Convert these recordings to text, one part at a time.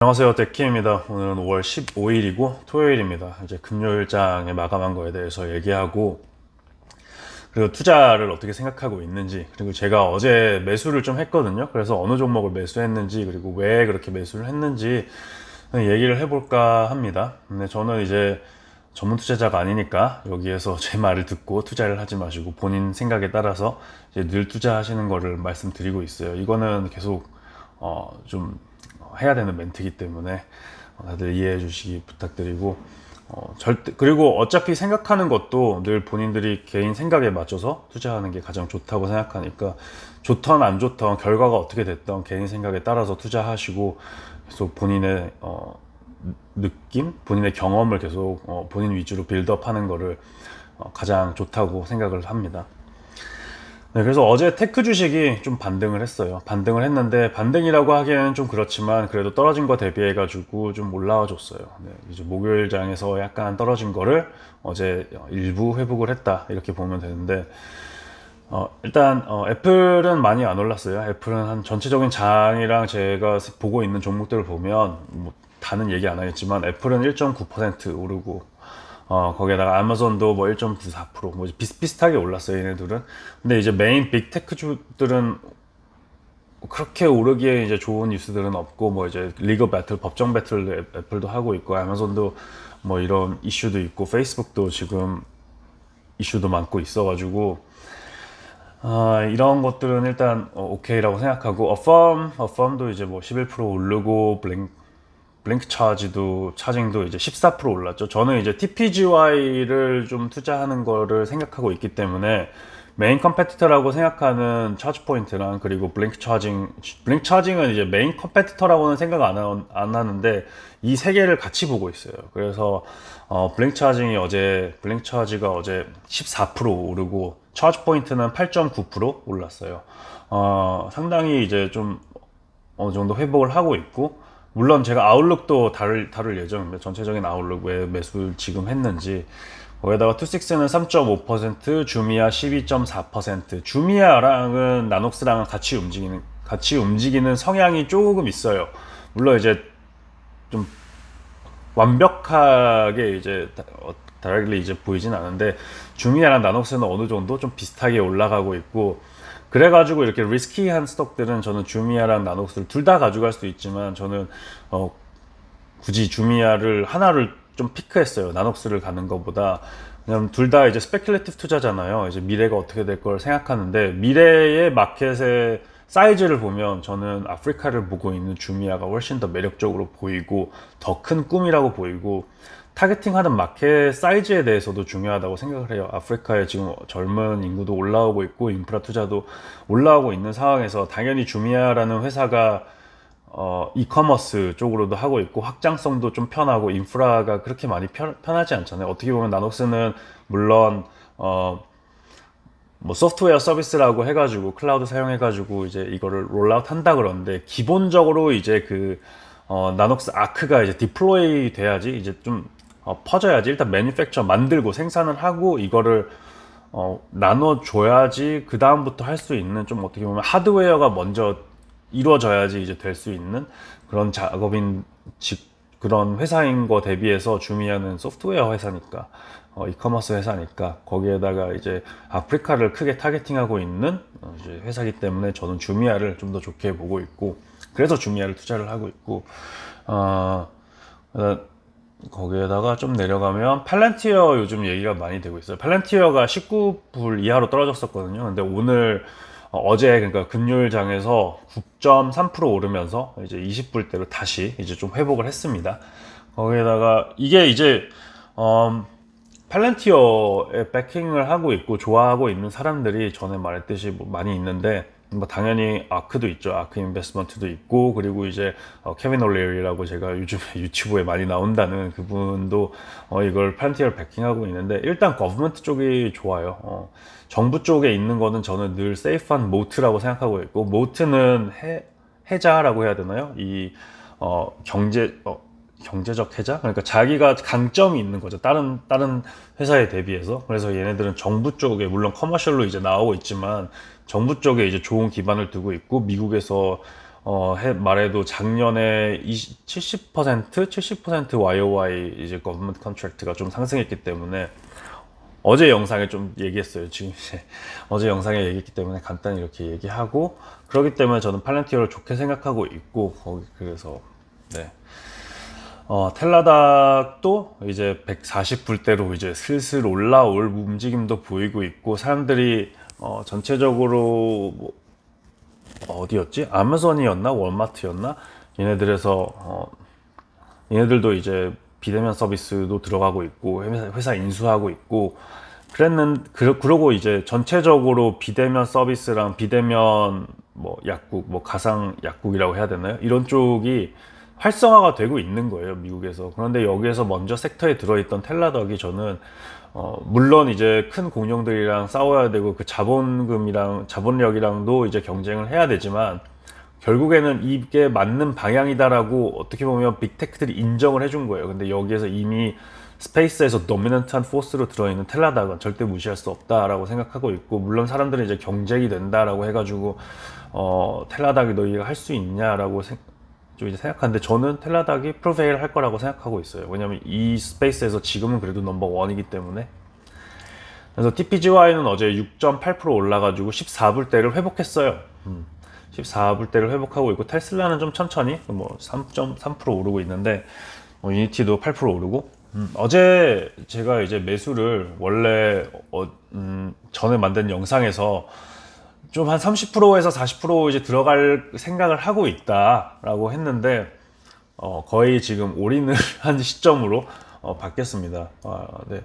안녕하세요, 데키입니다. 오늘은 5월 15일이고 토요일입니다. 이제 금요일장에 마감한 거에 대해서 얘기하고, 그리고 투자를 어떻게 생각하고 있는지, 그리고 제가 어제 매수를 좀 했거든요. 그래서 어느 종목을 매수했는지, 그리고 왜 그렇게 매수를 했는지 얘기를 해볼까 합니다. 근데 저는 이제 전문 투자자가 아니니까 여기에서 제 말을 듣고 투자를 하지 마시고 본인 생각에 따라서 이제 늘 투자하시는 거를 말씀드리고 있어요. 이거는 계속 좀 해야 되는 멘트이기 때문에 다들 이해해 주시기 부탁드리고, 절대, 그리고 어차피 생각하는 것도 늘 본인들이 개인 생각에 맞춰서 투자하는 게 가장 좋다고 생각하니까, 좋던 안 좋던 결과가 어떻게 됐던 개인 생각에 따라서 투자하시고, 계속 본인의 느낌, 본인의 경험을 계속 본인 위주로 빌드업 하는 거를 가장 좋다고 생각을 합니다. 네, 그래서 어제 테크 주식이 좀 반등을 했어요. 반등을 했는데, 반등이라고 하기에는 좀 그렇지만 그래도 떨어진 거 대비해 가지고 좀 올라와 줬어요. 네, 이제 목요일장에서 약간 떨어진 거를 어제 일부 회복을 했다, 이렇게 보면 되는데, 일단 애플은 많이 안 올랐어요. 애플은 한 전체적인 장이랑 제가 보고 있는 종목들을 보면 뭐 다는 얘기 안 하겠지만 애플은 1.9% 오르고, 거기에다가 아마존도 뭐 1.94%, 뭐 비슷비슷하게 올랐어요, 얘네들은. 근데 이제 메인 빅테크주들은 그렇게 오르기에 이제 좋은 뉴스들은 없고, 뭐 이제 리그 배틀, 법정 배틀 애플도 하고 있고, 아마존도 뭐 이런 이슈도 있고, 페이스북도 지금 이슈도 많고 있어가지고, 이런 것들은 일단 오케이라고 생각하고, 어펌도 이제 뭐 11% 오르고, 블링크 차징도 이제 14% 올랐죠. 저는 이제 TPGY를 좀 투자하는 거를 생각하고 있기 때문에 메인 컴페티터라고 생각하는 차지 포인트랑, 그리고 블링크 차징은 이제 메인 컴페티터라고는 생각 안 하는데 이 세 개를 같이 보고 있어요. 그래서 블링크 차지가 어제 14% 오르고 차지 포인트는 8.9% 올랐어요. 상당히 이제 좀 어느 정도 회복을 하고 있고, 물론 제가 아웃룩도 다룰 예정입니다. 전체적인 아웃룩 왜 매수를 지금 했는지. 거기다가 투식스는 3.5%, 주미아 12.4%. 주미아랑은 나녹스랑은 같이 움직이는 성향이 조금 있어요. 물론 이제 좀 완벽하게 이제 다르게 이제 보이진 않은데, 주미아랑 나녹스는 어느 정도 좀 비슷하게 올라가고 있고, 그래가지고 이렇게 리스키한 스톡들은 저는 주미아랑 나녹스를 둘 다 가져갈 수 있지만, 저는 어, 굳이 주미아를 하나를 좀 피크했어요. 나녹스를 가는 것보다. 왜냐면 둘 다 이제 스페큘레이티브 투자잖아요. 이제 미래가 어떻게 될 걸 생각하는데, 미래의 마켓의 사이즈를 보면 저는 아프리카를 보고 있는 주미아가 훨씬 더 매력적으로 보이고, 더 큰 꿈이라고 보이고, 타겟팅하는 마켓 사이즈에 대해서도 중요하다고 생각을 해요. 아프리카에 지금 젊은 인구도 올라오고 있고 인프라 투자도 올라오고 있는 상황에서 당연히 주미아라는 회사가 이커머스 쪽으로도 하고 있고, 확장성도 좀 편하고, 인프라가 그렇게 많이 편하지 않잖아요. 어떻게 보면 나녹스는 물론 뭐 소프트웨어 서비스라고 해가지고 클라우드 사용해가지고 이제 이거를 롤아웃 한다 그러는데, 기본적으로 이제 나녹스 아크가 이제 디플로이 돼야지, 이제 좀 퍼져야지, 일단 매니팩처 만들고 생산을 하고 이거를 나눠줘야지 그 다음부터 할 수 있는, 좀 어떻게 보면 하드웨어가 먼저 이루어져야지 이제 될 수 있는 그런 작업인 그런 회사인 거 대비해서 주미아는 소프트웨어 회사니까, 이커머스 회사니까, 거기에다가 이제 아프리카를 크게 타겟팅하고 있는 이제 회사이기 때문에 저는 주미아를 좀 더 좋게 보고 있고, 그래서 주미아를 투자를 하고 있고, 어, 거기에다가 좀 내려가면 팔란티어 요즘 얘기가 많이 되고 있어요. 팔란티어가 19불 이하로 떨어졌었거든요. 근데 오늘 어제, 그러니까 금요일 장에서 9.3% 오르면서 이제 20불대로 다시 이제 좀 회복을 했습니다. 거기에다가 이게 이제 팔란티어에 백킹을 하고 있고 좋아하고 있는 사람들이 전에 말했듯이 뭐 많이 있는데, 뭐 당연히 아크도 있죠. 아크 인베스트먼트도 있고, 그리고 이제 케빈 올레리라고 제가 요즘에 유튜브에 많이 나온다는 그분도 이걸 팔란티어를 백킹하고 있는데, 일단 거버먼트 쪽이 좋아요. 정부 쪽에 있는 거는 저는 늘 세이프한 모트라고 생각하고 있고, 모트는 해자라고 해야 되나요? 이 경제적 해자? 그러니까 자기가 강점이 있는 거죠. 다른 회사에 대비해서. 그래서 얘네들은 정부 쪽에, 물론 커머셜로 이제 나오고 있지만 정부 쪽에 이제 좋은 기반을 두고 있고, 미국에서 말해도 작년에 70% YOY 이제 government contract가 좀 상승했기 때문에 어제 영상에 좀 얘기했어요. 지금 이제 어제 영상에 얘기했기 때문에 간단히 이렇게 얘기하고, 그렇기 때문에 저는 팔렌티어를 좋게 생각하고 있고, 그래서 네. 텔라닥도 이제 140불대로 이제 슬슬 올라올 움직임도 보이고 있고, 사람들이 전체적으로 뭐 어디였지? 아마존이었나? 월마트였나? 얘네들도 이제 비대면 서비스도 들어가고 있고, 회사 인수하고 있고, 그러고 이제 전체적으로 비대면 서비스랑 비대면 뭐 약국, 뭐 가상 약국이라고 해야 되나요? 이런 쪽이 활성화가 되고 있는 거예요, 미국에서. 그런데 여기에서 먼저 섹터에 들어있던 텔라덕이 저는 물론 이제 큰 공룡들이랑 싸워야 되고 그 자본금이랑 자본력이랑도 이제 경쟁을 해야 되지만, 결국에는 이게 맞는 방향이다라고 어떻게 보면 빅테크들이 인정을 해준 거예요. 근데 여기에서 이미 스페이스에서 도미넌트한 포스로 들어있는 텔라닥은 절대 무시할 수 없다라고 생각하고 있고, 물론 사람들은 이제 경쟁이 된다라고 해가지고 텔라닥이 너희가 할 수 있냐라고 좀 이제 생각하는데, 저는 텔라닥이 프로페일 할 거라고 생각하고 있어요. 왜냐면 이 스페이스에서 지금은 그래도 넘버 원이기 때문에. 그래서 TPGY는 어제 6.8% 올라가지고 14불대를 회복했어요. 14불대를 회복하고 있고, 테슬라는 좀 천천히 뭐 3.3% 오르고 있는데, 유니티도 8% 오르고. 어제 제가 이제 매수를 원래 전에 만든 영상에서 좀 한 30%에서 40% 이제 들어갈 생각을 하고 있다라고 했는데, 거의 지금 올인을 한 시점으로 바뀌었습니다. 네.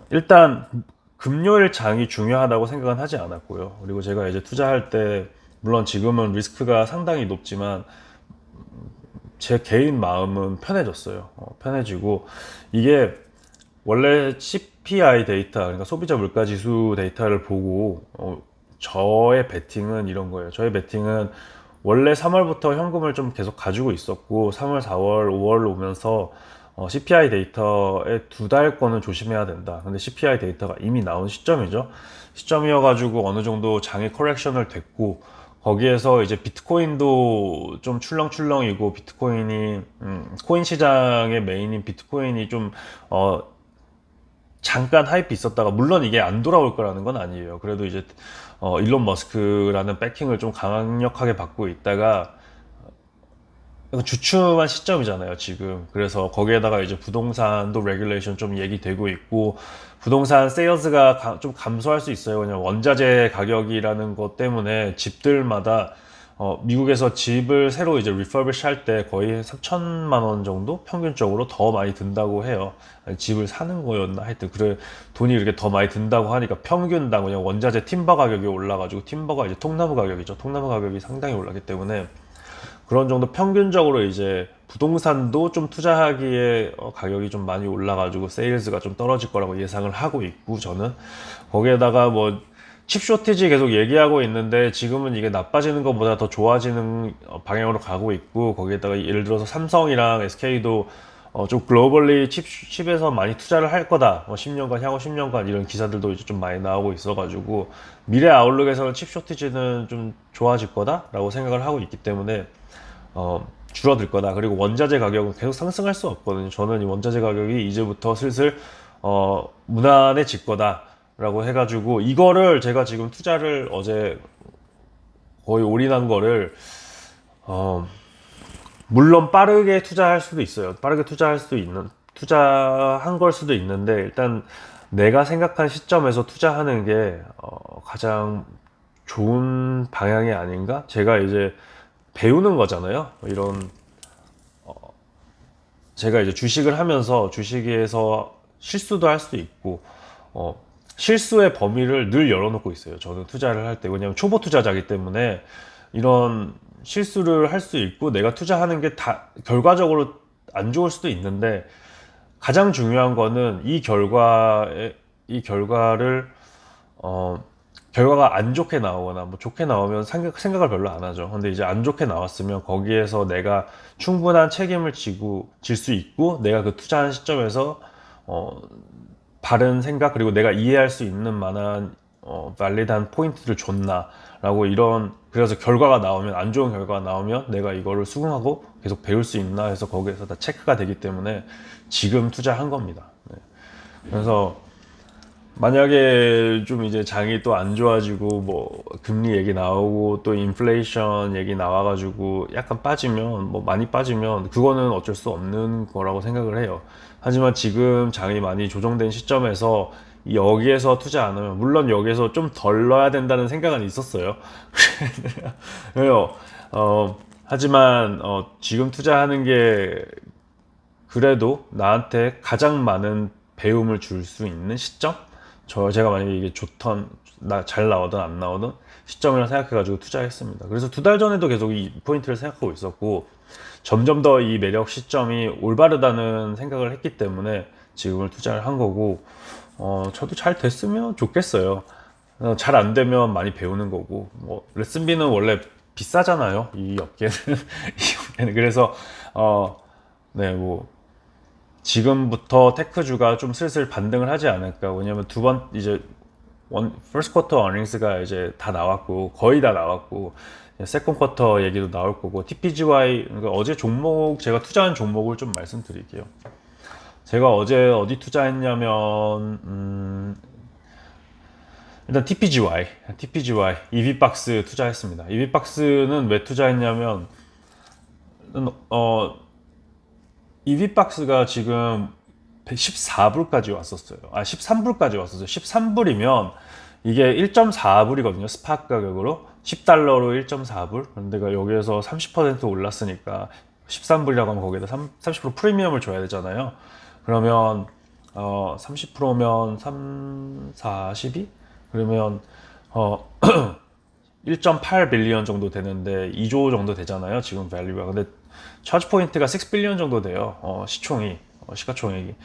일단 금요일 장이 중요하다고 생각은 하지 않았고요. 그리고 제가 이제 투자할 때, 물론 지금은 리스크가 상당히 높지만 제 개인 마음은 편해졌어요. 편해지고, 이게 원래 CPI 데이터, 그러니까 소비자 물가 지수 데이터를 보고 저의 베팅은 이런 거예요. 저의 베팅은 원래 3월부터 현금을 좀 계속 가지고 있었고, 3월, 4월, 5월 오면서 CPI 데이터에 2달권은 조심해야 된다. 근데 CPI 데이터가 이미 나온 시점이어가지고 어느 정도 장애 커렉션을 됐고, 거기에서 이제 비트코인도 좀 출렁출렁이고, 비트코인이 코인 시장의 메인인 비트코인이 좀 잠깐 하이프 있었다가, 물론 이게 안 돌아올 거라는 건 아니에요. 그래도 이제 일론 머스크라는 백킹을 좀 강력하게 받고 있다가 주춤한 시점이잖아요, 지금. 그래서 거기에다가 이제 부동산도 레귤레이션 좀 얘기되고 있고, 부동산 세일즈가 좀 감소할 수 있어요. 그냥 원자재 가격이라는 것 때문에 집들마다 미국에서 집을 새로 이제 리퍼비시 할 때 거의 3천만 원 정도 평균적으로 더 많이 든다고 해요. 아니, 집을 사는 거였나 하여튼 그래, 돈이 이렇게 더 많이 든다고 하니까 평균당 그냥 원자재 팀버 가격이 올라가지고, 팀버가 이제 통나무 가격이죠. 통나무 가격이 상당히 올랐기 때문에 그런 정도 평균적으로 이제 부동산도 좀 투자하기에 가격이 좀 많이 올라가지고 세일즈가 좀 떨어질 거라고 예상을 하고 있고, 저는 거기에다가 뭐 칩 쇼티지 계속 얘기하고 있는데, 지금은 이게 나빠지는 것보다 더 좋아지는 방향으로 가고 있고, 거기에다가 예를 들어서 삼성이랑 SK도 좀 글로벌리 칩에서 많이 투자를 할 거다. 10년간, 향후 10년간 이런 기사들도 이제 좀 많이 나오고 있어가지고, 미래 아웃룩에서는 칩 쇼티지는 좀 좋아질 거다라고 생각을 하고 있기 때문에 줄어들 거다. 그리고 원자재 가격은 계속 상승할 수 없거든요. 저는 이 원자재 가격이 이제부터 슬슬 무난해질 거다라고 해가지고, 이거를 제가 지금 투자를 어제 거의 올인한 거를 물론 빠르게 투자할 수도 있어요. 빠르게 투자한 걸 수도 있는데, 일단 내가 생각한 시점에서 투자하는 게 가장 좋은 방향이 아닌가? 제가 이제 배우는 거잖아요. 이런 제가 이제 주식을 하면서 주식에서 실수도 할 수 있고, 실수의 범위를 늘 열어놓고 있어요. 저는 투자를 할 때. 왜냐면 초보 투자자이기 때문에 이런 실수를 할 수 있고, 내가 투자하는 게 다 결과적으로 안 좋을 수도 있는데, 가장 중요한 거는 이 결과를 결과가 안 좋게 나오거나 뭐 좋게 나오면 생각을 별로 안 하죠. 근데 이제 안 좋게 나왔으면 거기에서 내가 충분한 책임을 질 수 있고, 내가 그 투자한 시점에서 바른 생각, 그리고 내가 이해할 수 있는 만한 발리드한 포인트를 줬나 라고, 이런 그래서 결과가 나오면, 안 좋은 결과가 나오면 내가 이거를 수긍하고 계속 배울 수 있나 해서 거기에서 다 체크가 되기 때문에 지금 투자한 겁니다. 네. 그래서 만약에 좀 이제 장이 또 안 좋아지고 뭐 금리 얘기 나오고 또 인플레이션 얘기 나와가지고 약간 빠지면, 뭐 많이 빠지면 그거는 어쩔 수 없는 거라고 생각을 해요. 하지만 지금 장이 많이 조정된 시점에서 여기에서 투자 안 하면, 물론 여기에서 좀 덜 넣어야 된다는 생각은 있었어요. 왜요? 하지만 지금 투자하는 게 그래도 나한테 가장 많은 배움을 줄 수 있는 시점? 제가 만약에 이게 좋던, 잘 나오든 안 나오든 시점이라 생각해가지고 투자했습니다. 그래서 2달 전에도 계속 이 포인트를 생각하고 있었고, 점점 더 이 매력 시점이 올바르다는 생각을 했기 때문에 지금을 투자를 한 거고, 저도 잘 됐으면 좋겠어요. 잘 안 되면 많이 배우는 거고, 뭐 레슨비는 원래 비싸잖아요, 이 업계는. 이 업계는. 그래서 네, 뭐 지금부터 테크주가 좀 슬슬 반등을 하지 않을까. 왜냐면 이제 first quarter earnings가 이제 다 나왔고, 거의 다 나왔고, second quarter 얘기도 나올 거고, TPGY, 그러니까 어제 종목, 제가 투자한 종목을 좀 말씀드릴게요. 제가 어제 어디 투자했냐면, 일단 TPGY, EV박스 투자했습니다. EV박스는 왜 투자했냐면, EV박스가 지금 114불까지 왔었어요. 13불까지 왔었어요. 13불이면 이게 1.4불이거든요. 스팟 가격으로. 10달러로 1.4불. 그런데 여기에서 30% 올랐으니까 13불이라고 하면 거기에다 30% 프리미엄을 줘야 되잖아요. 그러면 30%면 42? 그러면 1.8 빌리언 정도 되는데 2조 정도 되잖아요. 지금 밸류가. 근데 차지 포인트가 6 빌리언 정도 돼요. 시가총액이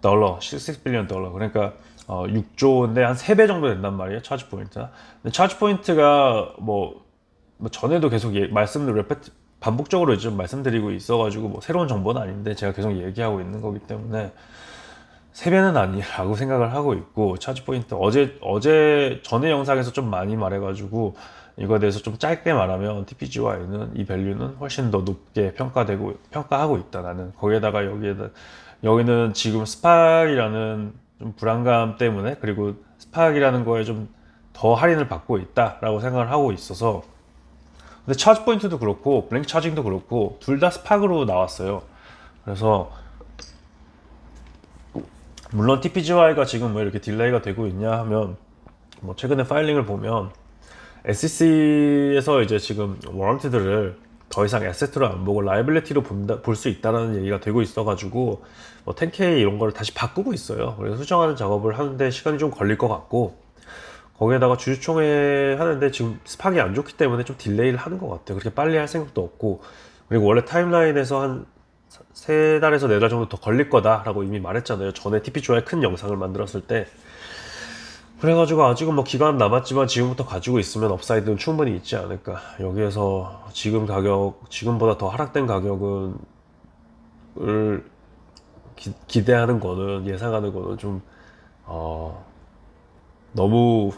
달러, 6 빌리언 달러. 그러니까 6조인데 한 3배 정도 된단 말이에요. 차지 포인트가. 근데 차지 포인트가 뭐 전에도 계속 반복적으로 좀 말씀드리고 있어가지고 뭐 새로운 정보는 아닌데 제가 계속 얘기하고 있는 거기 때문에 3배는 아니라고 생각을 하고 있고, 차지 포인트 어제 전에 영상에서 좀 많이 말해가지고 이거에 대해서 좀 짧게 말하면 TPGY는 이 밸류는 훨씬 더 높게 평가하고 있다. 나는 거기에다가 여기는 지금 스팍이라는 좀 불안감 때문에, 그리고 스팍이라는 거에 좀 더 할인을 받고 있다라고 생각을 하고 있어서. 근데 차지 포인트도 그렇고 블랭크 차징도 그렇고 둘 다 스팍으로 나왔어요. 그래서 물론 TPGY가 지금 왜 이렇게 딜레이가 되고 있냐 하면, 뭐 최근에 파일링을 보면 SEC에서 이제 지금 워런티들을 더 이상 에세트로 안 보고 라이빌리티로 볼 수 있다는 얘기가 되고 있어가지고 뭐 10K 이런 걸 다시 바꾸고 있어요. 그래서 수정하는 작업을 하는데 시간이 좀 걸릴 것 같고, 거기에다가 주주총회 하는데 지금 스팍이 안 좋기 때문에 좀 딜레이를 하는 것 같아요. 그렇게 빨리 할 생각도 없고, 그리고 원래 타임라인에서 한 3달에서 4달 정도 더 걸릴 거다라고 이미 말했잖아요. 전에 TPGY 큰 영상을 만들었을 때. 그래가지고 아직은 뭐 기간 남았지만 지금부터 가지고 있으면 업사이드는 충분히 있지 않을까. 여기에서 지금보다 더 하락된 가격을 기대하는 거는, 예상하는 거는 좀 너무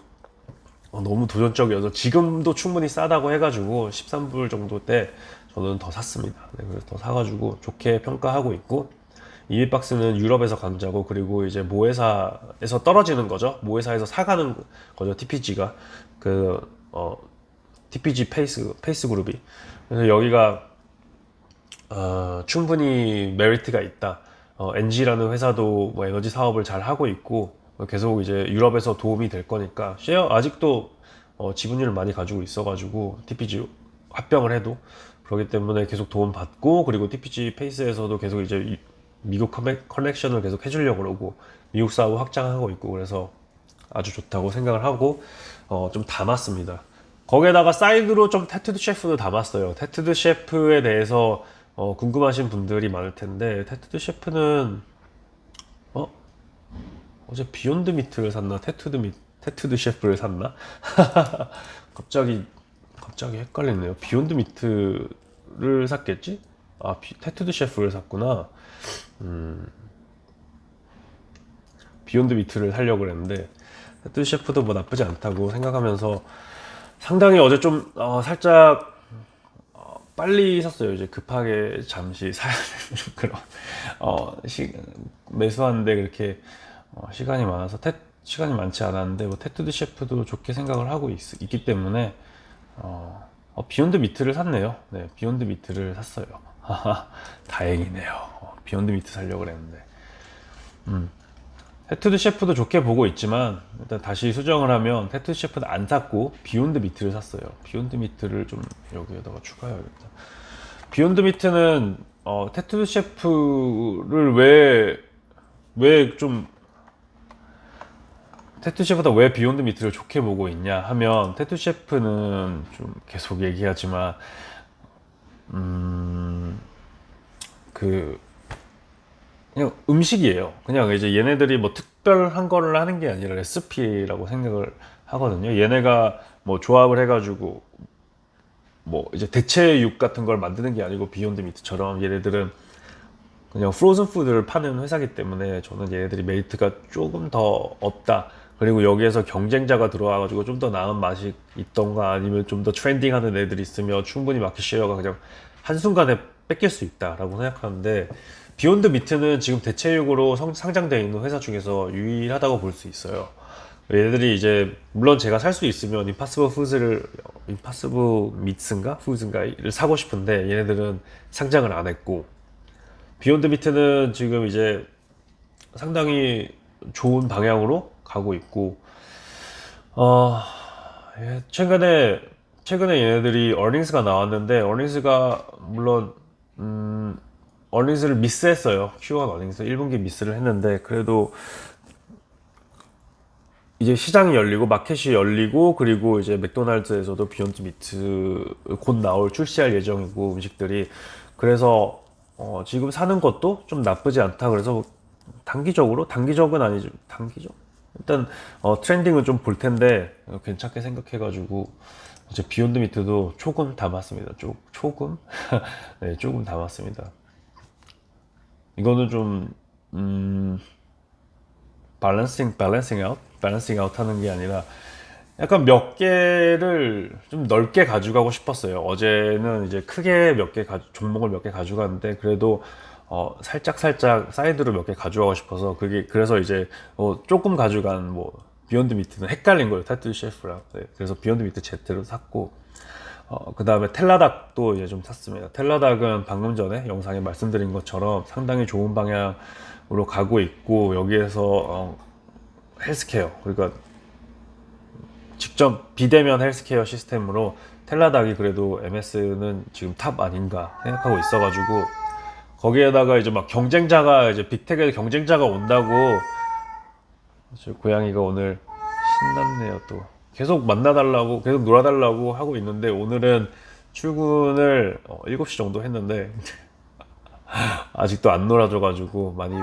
도전적이어서, 지금도 충분히 싸다고 해가지고 13불 정도 때 저는 더 샀습니다. 네, 그래서 더 사가지고 좋게 평가하고 있고, 이비박스는 유럽에서 강자고, 그리고 이제 모회사에서 떨어지는 거죠. 모회사에서 사가는 거죠. TPG가 TPG 페이스 그룹이. 그래서 여기가 충분히 메리트가 있다. NG라는 회사도 뭐 에너지 사업을 잘 하고 있고, 계속 이제 유럽에서 도움이 될 거니까, 아직도 지분율을 많이 가지고 있어가지고 TPG 합병을 해도, 그렇기 때문에 계속 도움 받고, 그리고 TPG 페이스에서도 계속 이제 미국 커넥션을 계속 해주려고 그러고 미국 사업 확장하고 있고, 그래서 아주 좋다고 생각을 하고 좀 담았습니다. 거기에다가 사이드로 좀 테투드 셰프도 담았어요. 테투드 셰프에 대해서 궁금하신 분들이 많을 텐데, 테투드 셰프는 어제 비욘드 미트를 샀나 테투드 셰프를 샀나? 갑자기 헷갈리네요. 비욘드 미트를 샀겠지? 테투드 셰프를 샀구나. 비욘드 미트를 사려고 그랬는데, 테투드 셰프도 뭐 나쁘지 않다고 생각하면서 상당히 어제 좀 살짝 빨리 샀어요. 이제 급하게 잠시 사야 되는 그런 매수하는데 그렇게 시간이 많아서 시간이 많지 않았는데 뭐 테투드 셰프도 좋게 생각을 하고 있기 때문에 비욘드 미트를 샀네요. 네, 비욘드 미트를 샀어요. 다행이네요. 비욘드 미트 사려고 그랬는데. 테투드 셰프도 좋게 보고 있지만 일단 다시 수정을 하면 테투드 셰프는 안 샀고 비욘드 미트를 샀어요. 비욘드 미트를 좀 여기에다가 추가해야겠다. 비욘드 미트는 테투드 셰프를 왜좀 테투 셰프보다 왜 비욘드 미트를 좋게 보고 있냐 하면 테투 셰프는 좀 계속 얘기하지만 그 그냥 음식이에요. 그냥 이제 얘네들이 뭐 특별한 거를 하는 게 아니라 레시피라고 생각을 하거든요. 얘네가 뭐 조합을 해가지고 뭐 이제 대체육 같은 걸 만드는 게 아니고 비욘드 미트처럼 얘네들은 그냥 프로즌 푸드를 파는 회사기 때문에 저는 얘네들이 메리트가 조금 더 없다. 그리고 여기에서 경쟁자가 들어와가지고 좀 더 나은 맛이 있던가 아니면 좀 더 트렌딩하는 애들이 있으면 충분히 마켓 쉐어가 그냥 한순간에 뺏길 수 있다라고 생각하는데 비욘드 미트는 지금 대체육으로 상장되어 있는 회사 중에서 유일하다고 볼 수 있어요. 얘들이 이제 물론 제가 살 수 있으면 임파서블 미트인가 푸드인가를 사고 싶은데 얘네들은 상장을 안 했고 비욘드 미트는 지금 이제 상당히 좋은 방향으로 가고 있고 최근에 얘네들이 어닝스가 나왔는데 어닝스가 물론 어닝스를 미스했어요. Q1 어닝스 1분기 미스를 했는데 그래도 이제 시장이 열리고 마켓이 열리고 그리고 이제 맥도날드에서도 비욘드 미트 곧 출시할 예정이고 음식들이 그래서 지금 사는 것도 좀 나쁘지 않다. 그래서 단기적은 아니죠. 단기적 일단 트렌딩은 좀 볼 텐데 괜찮게 생각해가지고 이제 비욘드 미트도 조금 담았습니다. 조금 네, 조금 담았습니다. 이거는 좀 밸런싱 아웃 하는 게 아니라 약간 몇 개를 좀 넓게 가져가고 싶었어요. 어제는 이제 크게 종목을 몇 개 가져갔는데 그래도 살짝 사이드로 몇 개 가져가고 싶어서 그래서 이제 조금 가져간 뭐 비욘드 미트는 헷갈린 거예요. 타투 셰프랑. 네, 그래서 비욘드 미트 Z를 샀고 그 다음에 텔라닥도 이제 좀 샀습니다. 텔라닥은 방금 전에 영상에 말씀드린 것처럼 상당히 좋은 방향으로 가고 있고 여기에서 헬스케어 그러니까 직접 비대면 헬스케어 시스템으로 텔라닥이 그래도 MS는 지금 탑 아닌가 생각하고 있어가지고 거기에다가 이제 막 이제 빅텍에 경쟁자가 온다고 저 고양이가 오늘 신났네요. 또 계속 만나달라고 계속 놀아달라고 하고 있는데 오늘은 출근을 7시 정도 했는데 아직도 안 놀아줘가지고 많이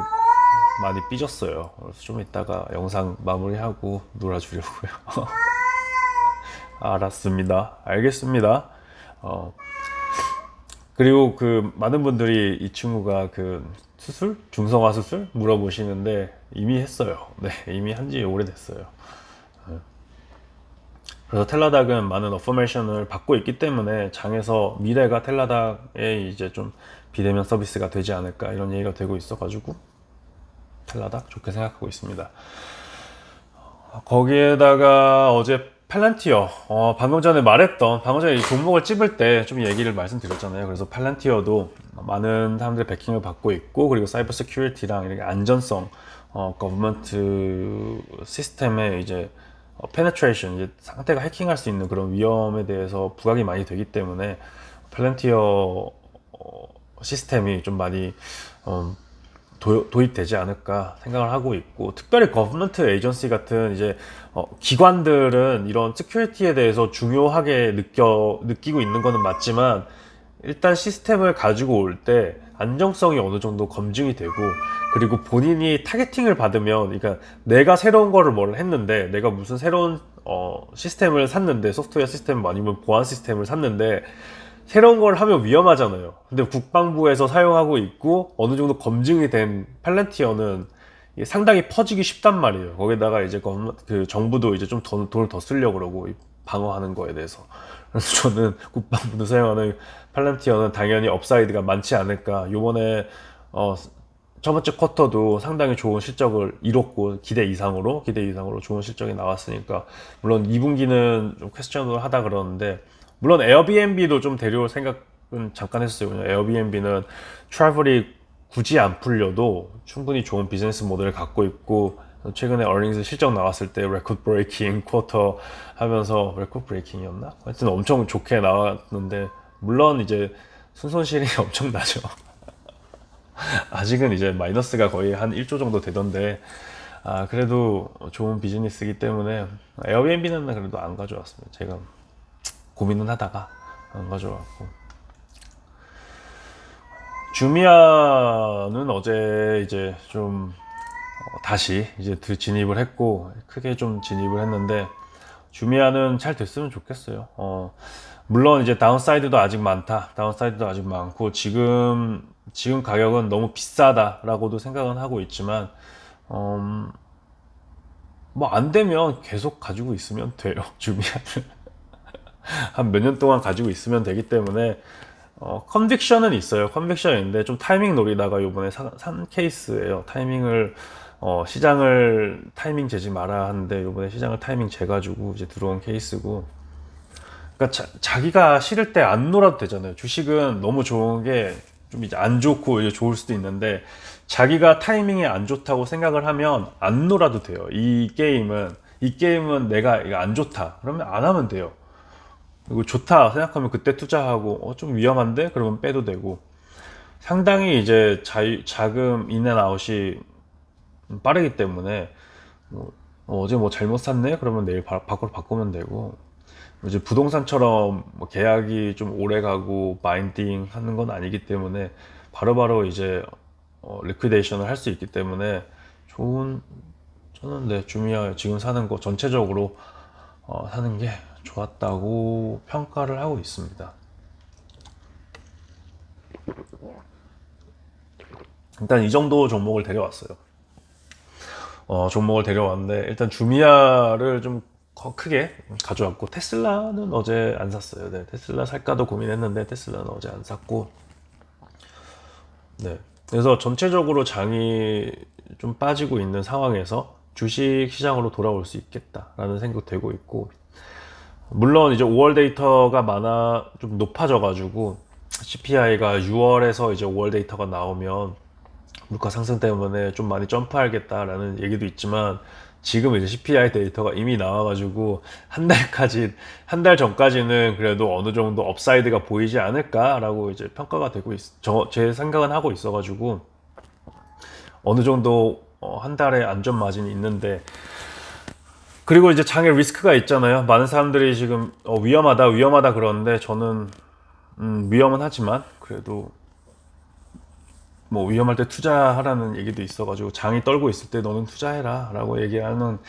삐졌어요. 그래서 좀 이따가 영상 마무리하고 놀아주려고요. 알았습니다. 알겠습니다. 그리고 많은 분들이 이 친구가 중성화 수술 물어보시는데 이미 했어요. 네, 이미 한지 오래됐어요. 그래서 텔라닥은 많은 어포메이션을 받고 있기 때문에 장에서 미래가 텔라닥에 이제 좀 비대면 서비스가 되지 않을까 이런 얘기가 되고 있어가지고 텔라닥 좋게 생각하고 있습니다. 거기에다가 어제 팔란티어 방금 전에 이 종목을 찝을 때 좀 얘기를 말씀드렸잖아요. 그래서 팔란티어도 많은 사람들의 베킹을 받고 있고 그리고 사이버 세큐리티랑 이렇게 안전성 거버먼트 시스템에 이제 페네트레이션 이제 상대가 해킹할 수 있는 그런 위험에 대해서 부각이 많이 되기 때문에 팔란티어 시스템이 좀 많이 도입되지 않을까 생각을 하고 있고 특별히 거버먼트 에이전시 같은 이제 기관들은 이런 시큐리티에 대해서 중요하게 느끼고 있는 거는 맞지만 일단 시스템을 가지고 올 때 안정성이 어느 정도 검증이 되고 그리고 본인이 타겟팅을 받으면 그러니까 내가 새로운 거를 했는데 내가 무슨 새로운 시스템을 샀는데 소프트웨어 시스템 아니면 보안 시스템을 샀는데 새로운 걸 하면 위험하잖아요. 근데 국방부에서 사용하고 있고 어느 정도 검증이 된 팔란티어는 상당히 퍼지기 쉽단 말이에요. 거기다가 이제 정부도 이제 좀 돈을 더 쓰려고 그러고 방어하는 거에 대해서. 그래서 저는 국방부도 사용하는 팔란티어는 당연히 업사이드가 많지 않을까. 요번에 첫 번째 쿼터도 상당히 좋은 실적을 이뤘고 기대 이상으로 좋은 실적이 나왔으니까 물론 2분기는 좀 퀘스천을 하다 그러는데, 물론 에어비앤비도 좀 데려올 생각은 잠깐 했어요. 왜냐면 에어비앤비는 트래블이 굳이 안 풀려도 충분히 좋은 비즈니스 모델을 갖고 있고, 최근에 어닝스 실적 나왔을 때 레코드 브레이킹 쿼터 하면서, 레코드 브레이킹이었나? 하여튼 엄청 좋게 나왔는데, 물론 이제 순손실이 엄청나죠. 아직은 이제 마이너스가 거의 한 1조 정도 되던데, 그래도 좋은 비즈니스이기 때문에 에어비앤비는 그래도 안 가져왔습니다. 제가 고민은 하다가 안 가져왔고, 주미아는 어제 이제 좀 다시 이제 진입을 했고, 크게 좀 진입을 했는데, 주미아는 잘 됐으면 좋겠어요. 물론 이제 다운사이드도 아직 많다. 다운사이드도 아직 많고, 지금 가격은 너무 비싸다라고도 생각은 하고 있지만, 뭐 안 되면 계속 가지고 있으면 돼요. 주미아는 한 몇 년 동안 가지고 있으면 되기 때문에, 컨빅션은 있어요. 컨빅션인데 좀 타이밍 노리다가 요번에 산 케이스예요. 시장을 타이밍 재지 마라 하는데, 요번에 시장을 타이밍 재가지고 이제 들어온 케이스고. 그러니까 자기가 싫을 때 안 놀아도 되잖아요. 주식은 너무 좋은 게 좀 이제 안 좋고 이제 좋을 수도 있는데, 자기가 타이밍이 안 좋다고 생각을 하면 안 놀아도 돼요. 이 게임은 내가 이거 안 좋다 그러면 안 하면 돼요. 그리고 좋다 생각하면 그때 투자하고, 좀 위험한데 그러면 빼도 되고. 상당히 이제 자금 인앤아웃이 빠르기 때문에, 뭐, 어제 뭐 잘못 샀네 그러면 내일 밖으로 바꾸면 되고, 이제 부동산처럼 뭐 계약이 좀 오래 가고 바인딩 하는 건 아니기 때문에 바로바로 이제 리퀴데이션을 할 수 있기 때문에 저는 네, 주미아 지금 사는 거 전체적으로 사는 게 좋았다고 평가를 하고 있습니다. 일단 이 정도 종목을 데려왔어요. 종목을 데려왔는데, 일단 주미아를 좀 크게 가져왔고, 테슬라는 어제 안 샀어요. 네, 테슬라 살까도 고민했는데 테슬라는 어제 안 샀고. 네, 그래서 전체적으로 장이 좀 빠지고 있는 상황에서 주식 시장으로 돌아올 수 있겠다라는 생각 되고 있고, 물론 이제 5월 데이터가 좀 높아져가지고 CPI가 6월에서 이제 5월 데이터가 나오면 물가 상승 때문에 좀 많이 점프하겠다라는 얘기도 있지만, 지금 이제 CPI 데이터가 이미 나와가지고 한 달 전까지는 그래도 어느 정도 업사이드가 보이지 않을까라고 이제 평가가 되고 제 생각은 하고 있어가지고, 어느 정도 한 달에 안전 마진이 있는데, 그리고 이제 장에 리스크가 있잖아요. 많은 사람들이 지금 위험하다 그러는데, 저는 위험은 하지만 그래도 뭐 위험할 때 투자하라는 얘기도 있어가지고, 장이 떨고 있을 때 너는 투자해라 라고 얘기하는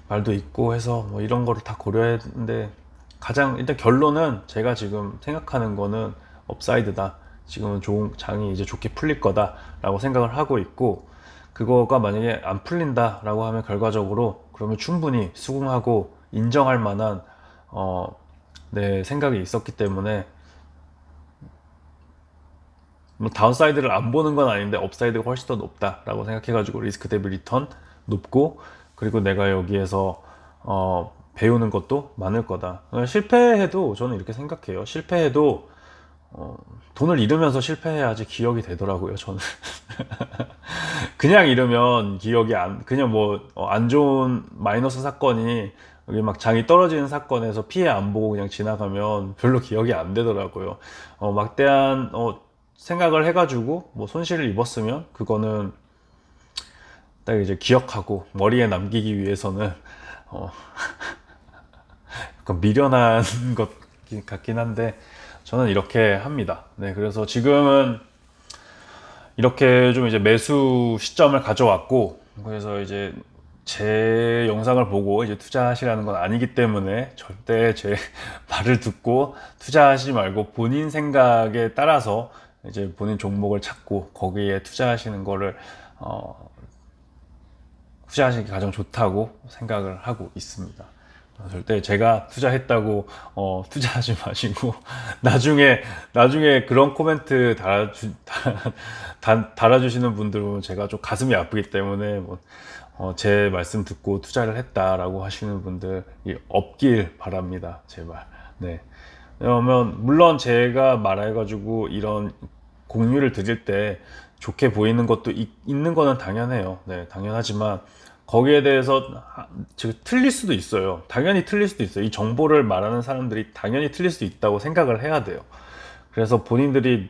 말도 있고 해서 뭐 이런 거를 다 고려했는데, 가장 일단 결론은 제가 지금 생각하는 거는 업사이드다. 지금은 장이 이제 좋게 풀릴 거다 라고 생각을 하고 있고, 그거가 만약에 안 풀린다 라고 하면 결과적으로 그러면 충분히 수긍하고 인정할 만한 내 생각이 있었기 때문에, 뭐 다운사이드를 안 보는 건 아닌데 업사이드가 훨씬 더 높다라고 생각해가지고 리스크 대비 리턴 높고, 그리고 내가 여기에서 배우는 것도 많을 거다. 실패해도 저는 이렇게 생각해요. 실패해도 돈을 잃으면서 실패해야지 기억이 되더라고요. 저는 그냥 잃으면 그냥 뭐 안 좋은 마이너스 사건이, 여기 막 장이 떨어지는 사건에서 피해 안 보고 그냥 지나가면 별로 기억이 안 되더라고요. 막대한 생각을 해가지고 뭐 손실을 입었으면 그거는 딱 이제 기억하고 머리에 남기기 위해서는 약간 미련한 것 같긴 한데, 저는 이렇게 합니다. 네, 그래서 지금은 이렇게 좀 이제 매수 시점을 가져왔고, 그래서 이제 제 영상을 보고 이제 투자하시라는 건 아니기 때문에 절대 제 말을 듣고 투자하지 말고 본인 생각에 따라서 이제 본인 종목을 찾고 거기에 투자하시는 거를 투자하시는 게 가장 좋다고 생각을 하고 있습니다. 절대 제가 투자했다고 투자하지 마시고 나중에 그런 코멘트 달아주시는 분들은 제가 좀 가슴이 아프기 때문에 제 말씀 듣고 투자를 했다라고 하시는 분들이 없길 바랍니다. 제발. 네. 왜냐면 물론 제가 말해가지고 이런 공유를 드릴 때 좋게 보이는 것도 있는 거는 당연해요. 네, 당연하지만 거기에 대해서 지금 틀릴 수도 있어요. 당연히 틀릴 수도 있어요. 이 정보를 말하는 사람들이 당연히 틀릴 수도 있다고 생각을 해야 돼요. 그래서 본인들이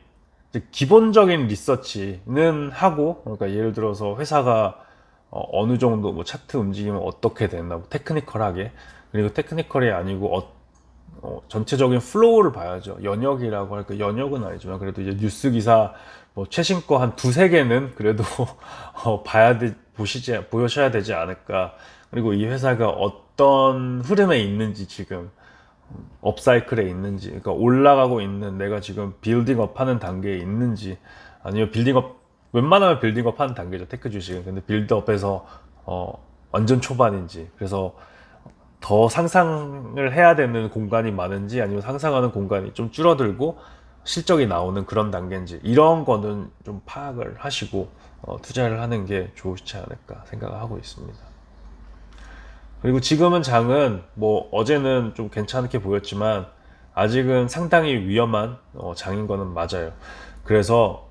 이제 기본적인 리서치는 하고, 그러니까 예를 들어서 회사가 어느 정도 뭐 차트 움직이면 어떻게 되나, 뭐 테크니컬하게, 그리고 테크니컬이 아니고 전체적인 플로우를 봐야죠. 연역이라고 할까, 연역은 아니지만 그래도 이제 뉴스 기사 뭐 최신 거 한 두세 개는 그래도 보셔야 되지 않을까. 그리고 이 회사가 어떤 흐름에 있는지, 지금 업사이클에 있는지, 그러니까 올라가고 있는, 내가 지금 빌딩업 하는 단계에 있는지, 아니면 웬만하면 빌딩업 하는 단계죠, 테크 주식은. 근데 빌드업에서 완전 초반인지, 그래서 더 상상을 해야 되는 공간이 많은지, 아니면 상상하는 공간이 좀 줄어들고 실적이 나오는 그런 단계인지, 이런 거는 좀 파악을 하시고 투자를 하는 게 좋지 않을까 생각을 하고 있습니다. 그리고 지금은 장은 뭐 어제는 좀 괜찮게 보였지만 아직은 상당히 위험한 장인 거는 맞아요. 그래서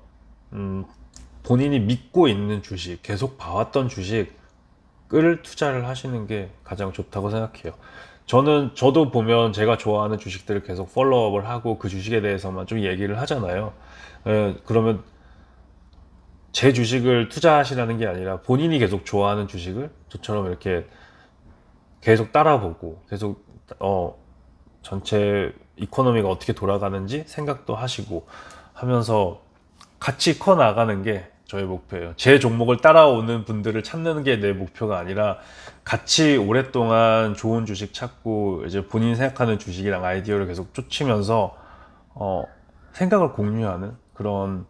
본인이 믿고 있는 주식, 계속 봐왔던 주식을 투자를 하시는 게 가장 좋다고 생각해요. 저도 보면 제가 좋아하는 주식들을 계속 팔로우업을 하고 그 주식에 대해서만 좀 얘기를 하잖아요. 그러면 제 주식을 투자하시라는 게 아니라 본인이 계속 좋아하는 주식을 저처럼 이렇게 계속 따라보고, 계속 전체 이코노미가 어떻게 돌아가는지 생각도 하시고 하면서 같이 커 나가는 게 저의 목표예요. 제 종목을 따라오는 분들을 찾는 게 내 목표가 아니라, 같이 오랫동안 좋은 주식 찾고 이제 본인이 생각하는 주식이랑 아이디어를 계속 쫓으면서 생각을 공유하는 그런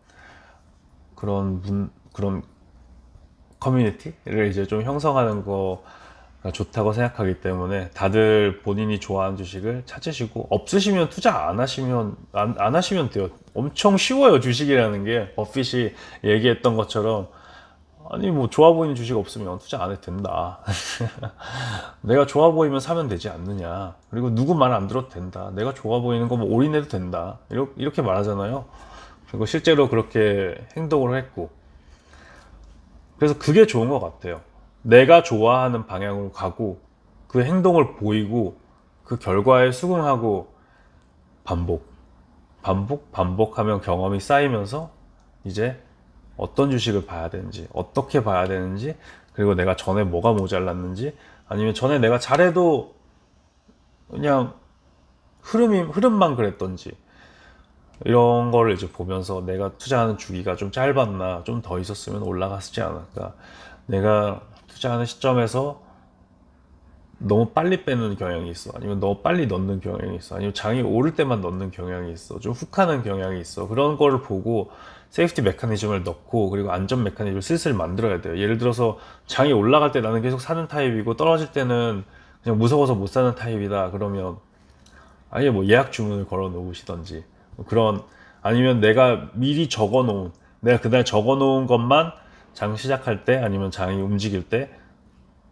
커뮤니티를 이제 좀 형성하는 거가 좋다고 생각하기 때문에, 다들 본인이 좋아하는 주식을 찾으시고, 없으시면 투자 안 하시면 돼요. 엄청 쉬워요, 주식이라는 게. 버핏이 얘기했던 것처럼, 아니 뭐 좋아 보이는 주식 없으면 투자 안 해도 된다. 내가 좋아 보이면 사면 되지 않느냐. 그리고 누구 말 안 들어도 된다. 내가 좋아 보이는 거 뭐 올인해도 된다. 이렇게 말하잖아요. 그리고 실제로 그렇게 행동을 했고, 그래서 그게 좋은 것 같아요. 내가 좋아하는 방향으로 가고, 그 행동을 보이고, 그 결과에 수긍하고, 반복하면 경험이 쌓이면서 이제 어떤 주식을 봐야 되는지, 어떻게 봐야 되는지, 그리고 내가 전에 뭐가 모자랐는지, 아니면 전에 내가 잘해도 그냥 흐름만 그랬던지, 이런 거를 이제 보면서 내가 투자하는 주기가 좀 짧았나, 좀 더 있었으면 올라갔지 않을까, 내가 투자하는 시점에서 너무 빨리 빼는 경향이 있어, 아니면 너무 빨리 넣는 경향이 있어, 아니면 장이 오를 때만 넣는 경향이 있어, 좀 훅하는 경향이 있어, 그런 거를 보고 세이프티 메커니즘을 넣고, 그리고 안전 메커니즘을 슬슬 만들어야 돼요. 예를 들어서 장이 올라갈 때 나는 계속 사는 타입이고, 떨어질 때는 그냥 무서워서 못 사는 타입이다, 그러면 아예 뭐 예약 주문을 걸어 놓으시던지, 그런, 아니면 내가 그날 적어 놓은 것만 장 시작할 때, 아니면 장이 움직일 때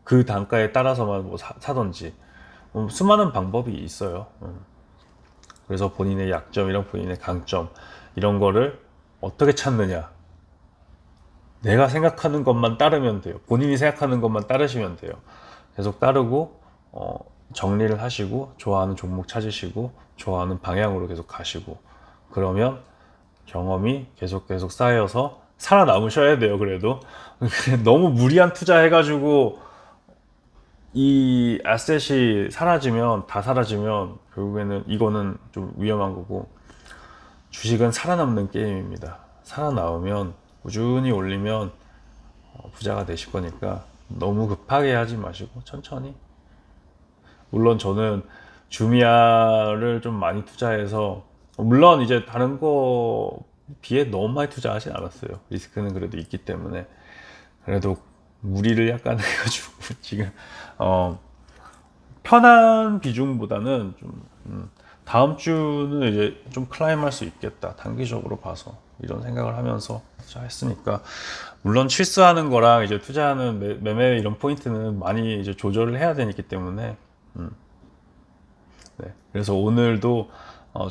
그 단가에 따라서만 뭐 사던지, 수많은 방법이 있어요. 그래서 본인의 약점이랑 본인의 강점, 이런 거를 어떻게 찾느냐, 내가 생각하는 것만 따르면 돼요. 본인이 생각하는 것만 따르시면 돼요. 계속 따르고 정리를 하시고, 좋아하는 종목 찾으시고, 좋아하는 방향으로 계속 가시고, 그러면 경험이 계속 쌓여서 살아남으셔야 돼요. 그래도 너무 무리한 투자 해가지고 이 아셋이 다 사라지면 결국에는 이거는 좀 위험한 거고, 주식은 살아남는 게임입니다. 살아남으면, 꾸준히 올리면 부자가 되실 거니까 너무 급하게 하지 마시고 천천히. 물론 저는 주미아를 좀 많이 투자해서, 물론 이제 다른 거 비해 너무 많이 투자하진 않았어요. 리스크는 그래도 있기 때문에. 그래도 무리를 약간 해가지고 지금 편한 비중보다는 좀 다음 주는 이제 좀 클라임할 수 있겠다 단기적으로 봐서 이런 생각을 하면서 투자했으니까 물론 실수하는 거랑 이제 투자하는 매매 이런 포인트는 많이 이제 조절을 해야 되기 때문에 네. 그래서 오늘도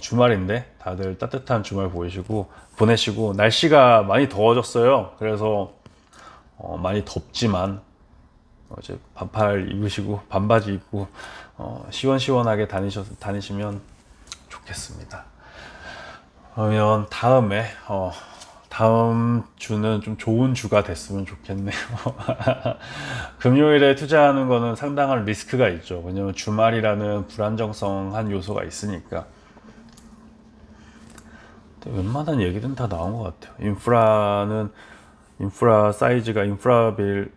주말인데 다들 따뜻한 주말 보내시고 날씨가 많이 더워졌어요. 그래서 많이 덥지만 이제 반팔 입으시고 반바지 입고 시원시원하게 다니시면 좋겠습니다. 그러면 다음 주는 좀 좋은 주가 됐으면 좋겠네요. 금요일에 투자하는 거는 상당한 리스크가 있죠. 왜냐면 주말이라는 불안정성한 요소가 있으니까. 웬만한 얘기는 다 나온 것 같아요. 인프라 사이즈가 인프라빌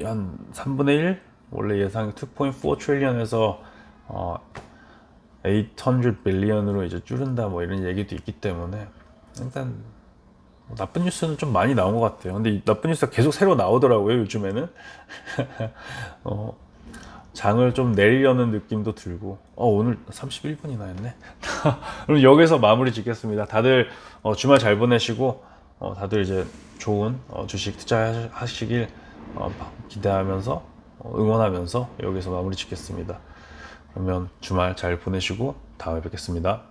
한 3분의 1? 원래 예상이 2.4 트릴리언에서 800 빌리언으로 이제 줄은다 뭐 이런 얘기도 있기 때문에 일단 나쁜 뉴스는 좀 많이 나온 것 같아요. 근데 이 나쁜 뉴스가 계속 새로 나오더라고요, 요즘에는. 장을 좀 내리려는 느낌도 들고, 오늘 31분이나 했네. 그럼 여기서 마무리 짓겠습니다. 다들 주말 잘 보내시고, 다들 이제 좋은 주식 투자하시길 기대하면서, 응원하면서 여기서 마무리 짓겠습니다. 그러면 주말 잘 보내시고, 다음에 뵙겠습니다.